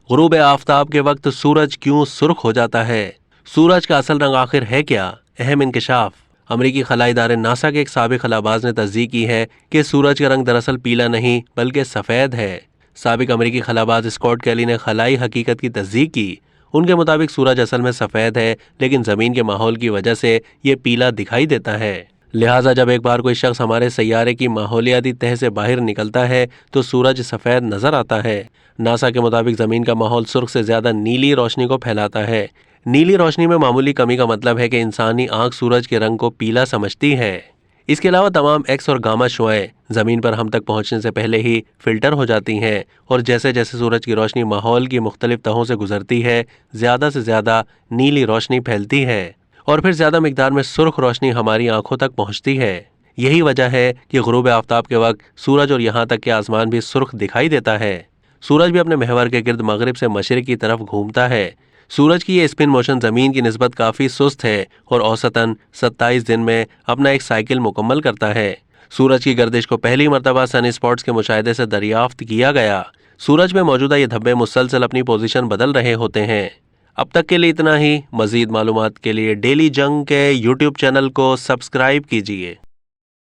غروب آفتاب کے وقت سورج کیوں سرخ ہو جاتا ہے؟ سورج کا اصل رنگ آخر ہے کیا؟ اہم انکشاف۔ امریکی خلائی ادارے ناسا کے ایک سابق خلاباز نے تصدیق کی ہے کہ سورج کا رنگ دراصل پیلا نہیں بلکہ سفید ہے۔ سابق امریکی خلاباز اسکاٹ کیلی نے خلائی حقیقت کی تصدیق کی۔ ان کے مطابق سورج اصل میں سفید ہے، لیکن زمین کے ماحول کی وجہ سے یہ پیلا دکھائی دیتا ہے۔ لہٰذا جب ایک بار کوئی شخص ہمارے سیارے کی ماحولیاتی تہہ سے باہر نکلتا ہے تو سورج سفید نظر آتا ہے۔ ناسا کے مطابق زمین کا ماحول سرخ سے زیادہ نیلی روشنی کو پھیلاتا ہے۔ نیلی روشنی میں معمولی کمی کا مطلب ہے کہ انسانی آنکھ سورج کے رنگ کو پیلا سمجھتی ہے۔ اس کے علاوہ تمام ایکس اور گاما شعاعیں زمین پر ہم تک پہنچنے سے پہلے ہی فلٹر ہو جاتی ہیں، اور جیسے جیسے سورج کی روشنی ماحول کی مختلف تہوں سے گزرتی ہے، زیادہ سے زیادہ نیلی روشنی پھیلتی ہے، اور پھر زیادہ مقدار میں سرخ روشنی ہماری آنکھوں تک پہنچتی ہے۔ یہی وجہ ہے کہ غروب آفتاب کے وقت سورج اور یہاں تک کہ آسمان بھی سرخ دکھائی دیتا ہے۔ سورج بھی اپنے محور کے گرد مغرب سے مشرق کی طرف گھومتا ہے۔ سورج کی یہ اسپن موشن زمین کی نسبت کافی سست ہے اور اوسطاً 27 دن میں اپنا ایک سائیکل مکمل کرتا ہے۔ سورج کی گردش کو پہلی مرتبہ سن اسپاٹس کے مشاہدے سے دریافت کیا گیا۔ سورج میں موجودہ یہ دھبے مسلسل اپنی پوزیشن بدل رہے ہوتے ہیں۔ اب تک کے لیے اتنا ہی۔ مزید معلومات کے لیے ڈیلی جنگ کے یوٹیوب چینل کو سبسکرائب کیجیے۔